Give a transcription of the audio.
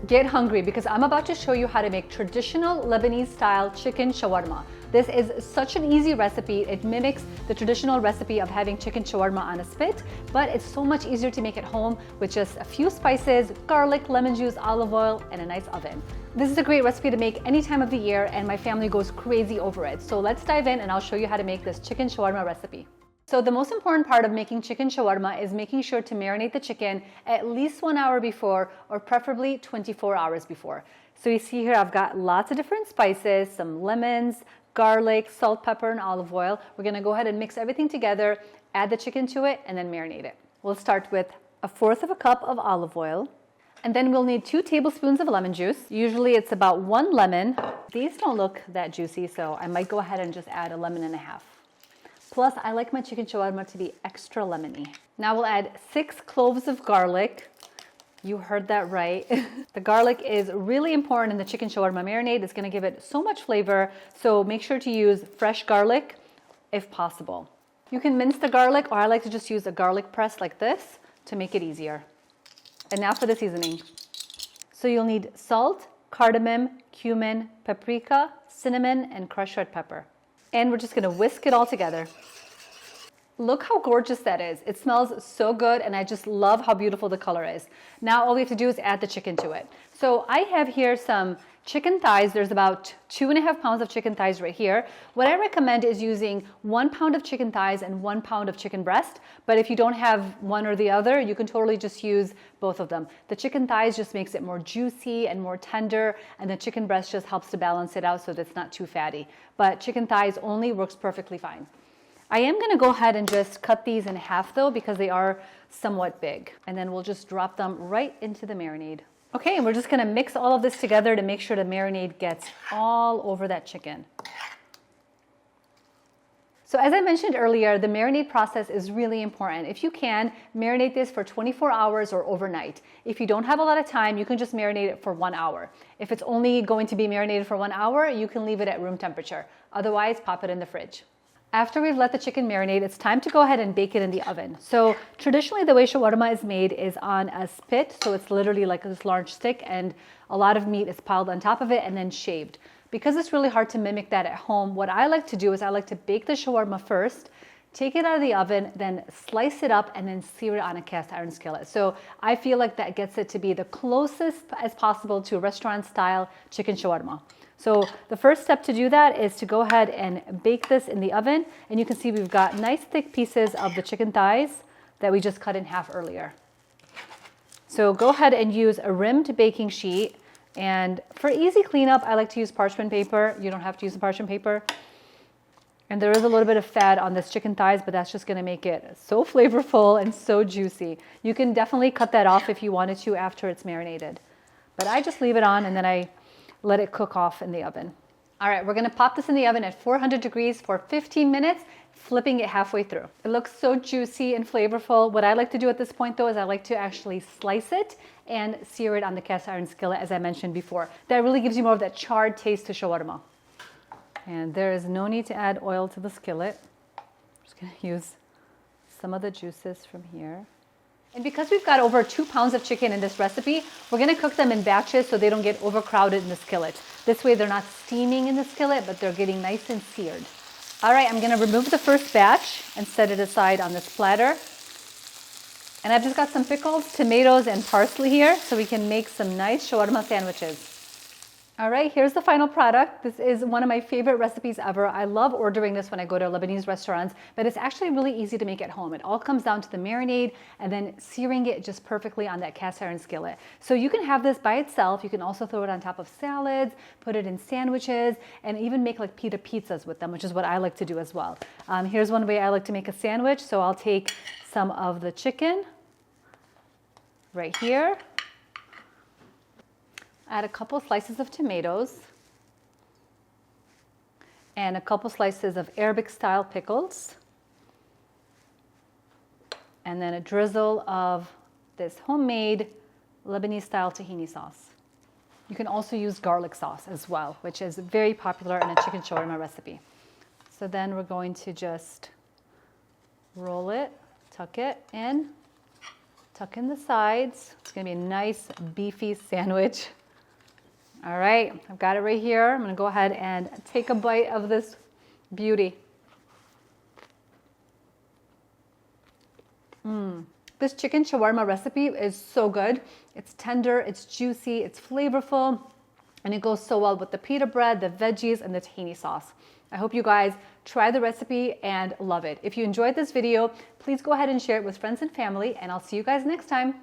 Get hungry because I'm about to show you how to make traditional Lebanese style chicken shawarma. This is such an easy recipe. It mimics the traditional recipe of having chicken shawarma on a spit, but it's so much easier to make at home with just a few spices, garlic, lemon juice, olive oil, and a nice oven. This is a great recipe to make any time of the year, and my family goes crazy over it. So let's dive in and I'll show you how to make this chicken shawarma recipe. So the most important part of making chicken shawarma is making sure to marinate the chicken at least 1 hour before, or preferably 24 hours before. So you see here I've got lots of different spices, some lemons, garlic, salt, pepper, and olive oil. We're gonna go ahead and mix everything together, add the chicken to it, and then marinate it. We'll start with 1/4 cup of olive oil. And then we'll need 2 tablespoons of lemon juice. Usually it's about 1 lemon. These don't look that juicy, so I might go ahead and just add 1.5 lemons. Plus, I like my chicken shawarma to be extra lemony. Now we'll add 6 cloves of garlic. You heard that right. The garlic is really important in the chicken shawarma marinade. It's gonna give it so much flavor, so make sure to use fresh garlic if possible. You can mince the garlic, or I like to just use a garlic press like this to make it easier. And now for the seasoning. So you'll need salt, cardamom, cumin, paprika, cinnamon, and crushed red pepper. And we're just gonna whisk it all together. Look how gorgeous that is. It smells so good, and I just love how beautiful the color is. Now all we have to do is add the chicken to it. So I have here some chicken thighs. There's about 2.5 pounds of chicken thighs right here. What I recommend is using 1 pound of chicken thighs and 1 pound of chicken breast. But if you don't have one or the other, you can totally just use both of them. The chicken thighs just makes it more juicy and more tender, and the chicken breast just helps to balance it out so that it's not too fatty. But chicken thighs only works perfectly fine. I am gonna go ahead and just cut these in half though, because they are somewhat big. And then we'll just drop them right into the marinade. Okay, and we're just gonna mix all of this together to make sure the marinade gets all over that chicken. So as I mentioned earlier, the marinade process is really important. If you can, marinate this for 24 hours or overnight. If you don't have a lot of time, you can just marinate it for 1 hour. If it's only going to be marinated for 1 hour, you can leave it at room temperature. Otherwise, pop it in the fridge. After we've let the chicken marinate, it's time to go ahead and bake it in the oven. So traditionally the way shawarma is made is on a spit. So it's literally like this large stick, and a lot of meat is piled on top of it and then shaved. Because it's really hard to mimic that at home, what I like to do is I like to bake the shawarma first, take it out of the oven, then slice it up, and then sear it on a cast iron skillet. So I feel like that gets it to be the closest as possible to restaurant style chicken shawarma. So the first step to do that is to go ahead and bake this in the oven. And you can see we've got nice thick pieces of the chicken thighs that we just cut in half earlier. So go ahead and use a rimmed baking sheet. And for easy cleanup, I like to use parchment paper. You don't have to use the parchment paper. And there is a little bit of fat on this chicken thighs, but that's just gonna make it so flavorful and so juicy. You can definitely cut that off if you wanted to after it's marinated. But I just leave it on, and then I let it cook off in the oven. All right, we're gonna pop this in the oven at 400 degrees for 15 minutes, flipping it halfway through. It looks so juicy and flavorful. What I like to do at this point though is I like to actually slice it and sear it on the cast iron skillet, as I mentioned before. That really gives you more of that charred taste to shawarma. And there is no need to add oil to the skillet. I'm just gonna use some of the juices from here. And because we've got over 2 pounds of chicken in this recipe, we're gonna cook them in batches so they don't get overcrowded in the skillet. This way they're not steaming in the skillet, but they're getting nice and seared. All right, I'm gonna remove the first batch and set it aside on this platter. And I've just got some pickles, tomatoes, and parsley here so we can make some nice shawarma sandwiches. All right, here's the final product. This is one of my favorite recipes ever. I love ordering this when I go to Lebanese restaurants, but it's actually really easy to make at home. It all comes down to the marinade and then searing it just perfectly on that cast iron skillet. So you can have this by itself. You can also throw it on top of salads, put it in sandwiches, and even make like pita pizzas with them, which is what I like to do as well. Here's one way I like to make a sandwich. So I'll take some of the chicken right here. Add a couple slices of tomatoes and a couple slices of Arabic style pickles, and then a drizzle of this homemade Lebanese style tahini sauce. You can also use garlic sauce as well, which is very popular in a chicken shawarma recipe. So then we're going to just roll it, tuck it in, Tuck in the sides. It's gonna be a nice beefy sandwich. All right, I've got it right here. I'm gonna go ahead and take a bite of this beauty. This chicken shawarma recipe is so good. It's tender, it's juicy, it's flavorful, and it goes so well with the pita bread, the veggies, and the tahini sauce. I hope you guys try the recipe and love it. If you enjoyed this video, please go ahead and share it with friends and family, and I'll see you guys next time.